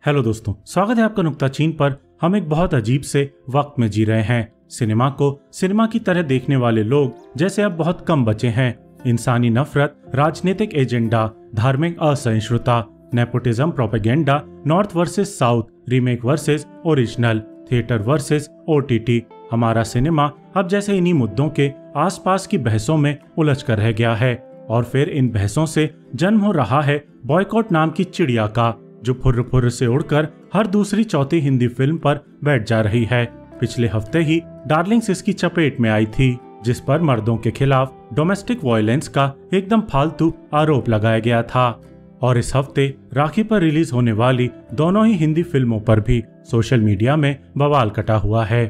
Hello दोस्तों, स्वागत है आपका नुक्ता चीन पर। हम एक बहुत अजीब से वक्त में जी रहे हैं। सिनेमा को सिनेमा की तरह देखने वाले लोग जैसे अब बहुत कम बचे हैं। इंसानी नफरत, राजनीतिक एजेंडा, धार्मिक असहिष्णुता, nepotism, propaganda, north versus south, remake versus original, theatre versus OTT. हमारा सिनेमा अब जैसे इन्हीं मुद्दों के आसपास की बहसों में उलझ कर रह गया है। और फिर इन बहसों से जन्म हो रहा है बॉयकॉट नाम की चिड़िया का, जो फुर्र फुर्र से उड़कर हर दूसरी चौथी हिंदी फिल्म पर बैठ जा रही है। पिछले हफ्ते ही डार्लिंग्स इसकी चपेट में आई थी, जिस पर मर्दों के खिलाफ डोमेस्टिक वायलेंस का एकदम फालतू आरोप लगाया गया था। और इस हफ्ते राखी पर रिलीज होने वाली दोनों ही हिंदी फिल्मों पर भी सोशल मीडिया में बवाल कटा हुआ है।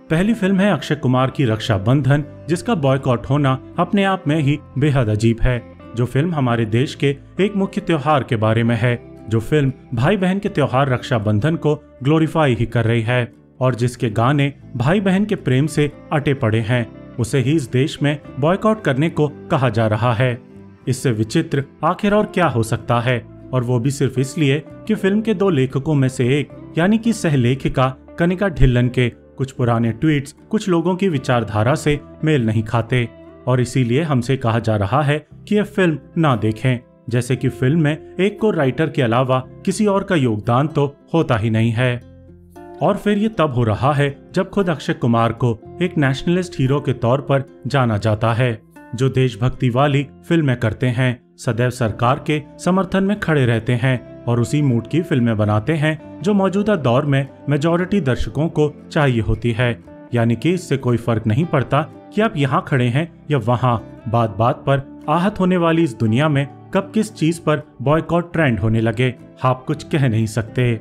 पहली फिल्म है अक्षय कुमार की रक्षाबंधन, जिसका बॉयकॉट होना अपने आप में ही बेहद अजीब है। जो फिल्म हमारे देश के एक मुख्य त्योहार के बारे में है, जो फिल्म भाई बहन के त्योहार रक्षाबंधन को ग्लोरीफाई ही कर रही है और जिसके गाने भाई बहन के प्रेम से अटे पड़े हैं, उसे ही इस देश में बॉयकॉट करने को कहा जा रहा है। इससे विचित्र आखिर और क्या हो सकता है, और वो भी सिर्फ इसलिए कि फिल्म के दो लेखकों में से एक यानी कि सहलेखिका कनिका ढिल्लन के कुछ पुराने ट्वीट्स कुछ लोगों की विचारधारा से मेल नहीं खाते, और इसीलिए हमसे कहा जा रहा है कि यह फिल्म ना देखें, जैसे कि फिल्म में एक को राइटर के अलावा किसी और का योगदान तो होता ही नहीं है। और फिर ये तब हो रहा है जब खुद अक्षय कुमार को एक नेशनलिस्ट हीरो के तौर पर जाना जाता है, जो देशभक्ति वाली फिल्में करते हैं, सदैव सरकार के समर्थन में खड़े रहते हैं और उसी मूड की फिल्में बनाते हैं जो मौजूदा दौर में मेजॉरिटी दर्शकों को चाहिए होती है। यानी कि इससे कोई फर्क नहीं पड़ता कि आप यहाँ खड़े हैं या वहाँ। बात बात पर आहत होने वाली इस दुनिया में कब किस चीज पर बॉयकॉट ट्रेंड होने लगे, आप कुछ कह नहीं सकते।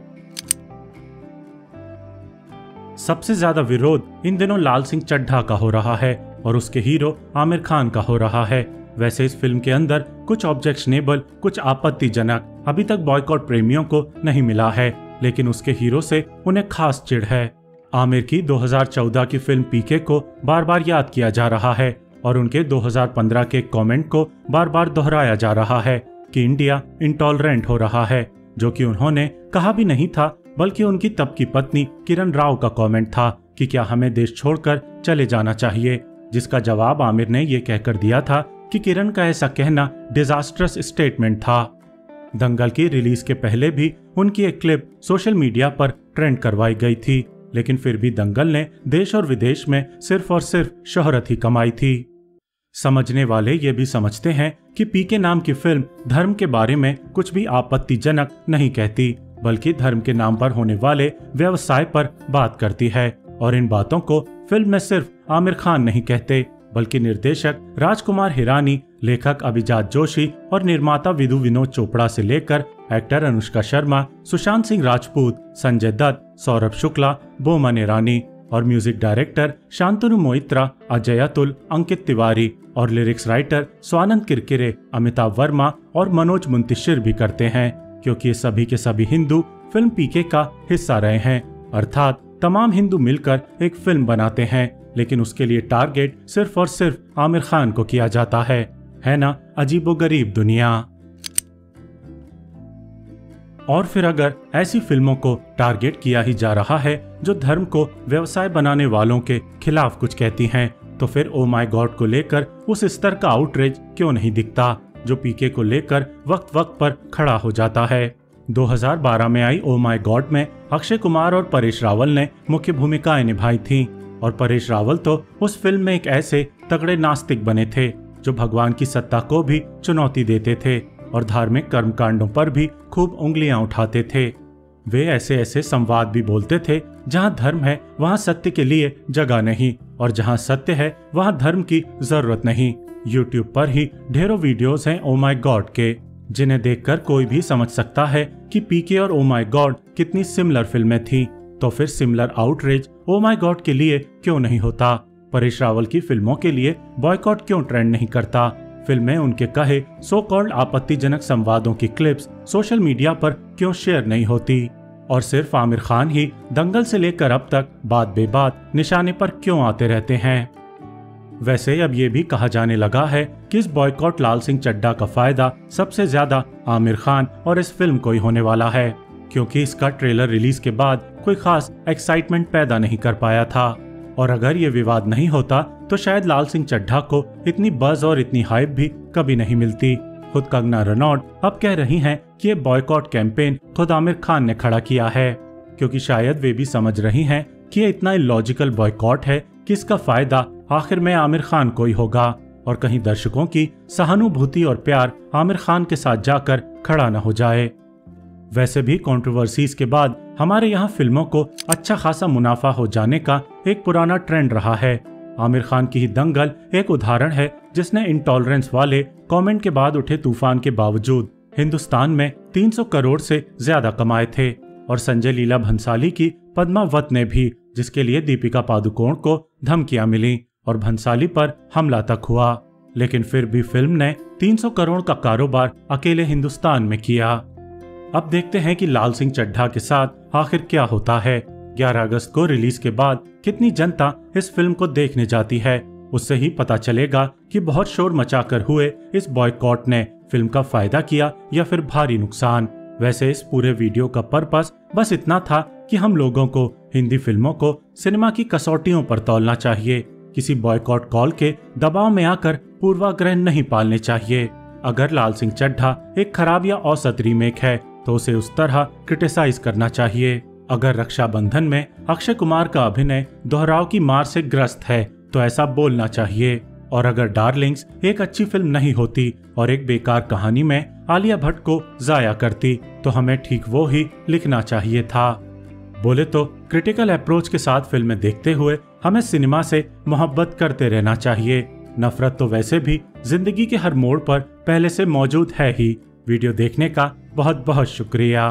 सबसे ज्यादा विरोध इन दिनों लाल सिंह चड्ढा का हो रहा है और उसके हीरो आमिर खान का हो रहा है। वैसे इस फिल्म के अंदर कुछ ऑब्जेक्शनेबल, कुछ आपत्तिजनक अभी तक बॉयकॉट प्रेमियों को नहीं मिला है, लेकिन उसके हीरो से उन्हें खास चिढ़ है। आमिर की 2014 की फिल्म पीके को बार बार याद किया जा रहा है और उनके 2015 के कमेंट को बार बार दोहराया जा रहा है कि इंडिया इंटॉलरेंट हो रहा है, जो कि उन्होंने कहा भी नहीं था, बल्कि उनकी तब की पत्नी किरण राव का कमेंट था कि क्या हमें देश छोड़कर चले जाना चाहिए, जिसका जवाब आमिर ने ये कहकर दिया था कि किरण का ऐसा कहना डिजास्ट्रस स्टेटमेंट था। दंगल की रिलीज के पहले भी उनकी एक क्लिप सोशल मीडिया पर ट्रेंड करवाई गई थी, लेकिन फिर भी दंगल ने देश और विदेश में सिर्फ और सिर्फ शोहरत ही कमाई थी। समझने वाले ये भी समझते हैं कि पीके नाम की फिल्म धर्म के बारे में कुछ भी आपत्तिजनक नहीं कहती, बल्कि धर्म के नाम पर होने वाले व्यवसाय पर बात करती है। और इन बातों को फिल्म में सिर्फ आमिर खान नहीं कहते, बल्कि निर्देशक राजकुमार हिरानी, लेखक अभिजात जोशी और निर्माता विधु विनोद चोपड़ा से लेकर एक्टर अनुष्का शर्मा, सुशांत सिंह राजपूत, संजय दत्त, सौरभ शुक्ला, बोमन ईरानी और म्यूजिक डायरेक्टर शांतनु मोइत्रा, अजय अतुल, अंकित तिवारी और लिरिक्स राइटर स्वानंद किरकिरे, अमिताभ वर्मा और मनोज मुंतशिर भी करते हैं, क्योंकि ये सभी के सभी हिंदू फिल्म पीके का हिस्सा रहे हैं। अर्थात तमाम हिंदू मिलकर एक फिल्म बनाते हैं, लेकिन उसके लिए टारगेट सिर्फ और सिर्फ आमिर खान को किया जाता है ना अजीबोगरीब दुनिया। और फिर अगर ऐसी फिल्मों को टारगेट किया ही जा रहा है जो धर्म को व्यवसाय बनाने वालों के खिलाफ कुछ कहती हैं, तो फिर ओ माय गॉड को लेकर उस स्तर का आउटरीच क्यों नहीं दिखता, जो पीके को लेकर वक्त वक्त पर खड़ा हो जाता है। 2012 में आई ओ माय गॉड में अक्षय कुमार और परेश रावल ने मुख्य भूमिकाएं निभाई थीं, और परेश रावल तो उस फिल्म में एक ऐसे तगड़े नास्तिक बने थे जो भगवान की सत्ता को भी चुनौती देते थे और धार्मिक कर्मकांडों पर भी खूब उंगलियां उठाते थे। वे ऐसे ऐसे संवाद भी बोलते थे, जहां धर्म है वहां सत्य के लिए जगह नहीं, और जहां सत्य है वहां धर्म की जरूरत नहीं। YouTube पर ही ढेरों वीडियोस हैं ओ माय गॉड के, जिन्हें देखकर कोई भी समझ सकता है कि पीके और ओ माय गॉड कितनी सिमिलर फिल्में थी। तो फिर similar outreach oh my God के लिए क्यों नहीं होता? परेश रावल की फिल्मों के लिए बॉयकॉट क्यों ट्रेंड नहीं करता? फिल्में उनके कहे सो कॉल्ड आपत्तिजनक संवादों की क्लिप्स सोशल मीडिया पर क्यों शेयर नहीं होती? और सिर्फ आमिर खान ही दंगल से लेकर अब तक बात बेबात निशाने पर क्यों आते रहते हैं? वैसे अब ये भी कहा जाने लगा है कि इस बॉयकॉट लाल सिंह चड्ढा का फायदा सबसे ज्यादा आमिर खान और इस फिल्म को ही होने वाला है, क्योंकि इसका ट्रेलर रिलीज के बाद कोई खास एक्साइटमेंट पैदा नहीं कर पाया था। और अगर ये विवाद नहीं होता तो शायद लाल सिंह चड्ढा को इतनी बज़ और इतनी हाइप भी कभी नहीं मिलती। खुद कंगना रनौत अब कह रही हैं कि ये बॉयकॉट कैंपेन खुद आमिर खान ने खड़ा किया है, क्योंकि शायद वे भी समझ रही हैं कि ये इतना इलॉजिकल बॉयकॉट है कि इसका फायदा आखिर में आमिर खान को ही होगा और कहीं दर्शकों की सहानुभूति और प्यार आमिर खान के साथ जाकर खड़ा न हो जाए। वैसे भी कंट्रोवर्सीज के बाद हमारे यहाँ फिल्मों को अच्छा खासा मुनाफा हो जाने का एक पुराना ट्रेंड रहा है। आमिर खान की ही दंगल एक उदाहरण है, जिसने इंटॉलरेंस वाले कमेंट के बाद उठे तूफान के बावजूद हिंदुस्तान में 300 करोड़ से ज्यादा कमाए थे। और संजय लीला भंसाली की पद्मावत ने भी, जिसके लिए दीपिका पादुकोण को धमकियां मिली और भंसाली पर हमला तक हुआ, लेकिन फिर भी फिल्म ने 300 करोड़ का कारोबार अकेले हिंदुस्तान में किया। अब देखते हैं कि लाल सिंह चड्ढा के साथ आखिर क्या होता है। 11 अगस्त को रिलीज के बाद कितनी जनता इस फिल्म को देखने जाती है, उससे ही पता चलेगा कि बहुत शोर मचाकर हुए इस बॉयकॉट ने फिल्म का फायदा किया या फिर भारी नुकसान। वैसे इस पूरे वीडियो का पर्पस बस इतना था कि हम लोगों को हिंदी फिल्मों को सिनेमा की कसौटियों पर तौलना चाहिए। किसी बॉयकॉट कॉल के दबाव में आकर पूर्वाग्रह नहीं पालने चाहिए। अगर लाल सिंह चड्ढा एक खराब या औसत रीमेक है तो उसे उस तरह क्रिटिसाइज करना चाहिए। अगर रक्षाबंधन में अक्षय कुमार का अभिनय दोहराव की मार से ग्रस्त है तो ऐसा बोलना चाहिए। और अगर डार्लिंग्स एक अच्छी फिल्म नहीं होती और एक बेकार कहानी में आलिया भट्ट को जाया करती तो हमें ठीक वो ही लिखना चाहिए था। बोले तो क्रिटिकल अप्रोच के साथ फिल्में देखते हुए हमें सिनेमा से मोहब्बत करते रहना चाहिए। नफरत तो वैसे भी जिंदगी के हर मोड़ पर पहले से मौजूद है ही। वीडियो देखने का बहुत बहुत शुक्रिया।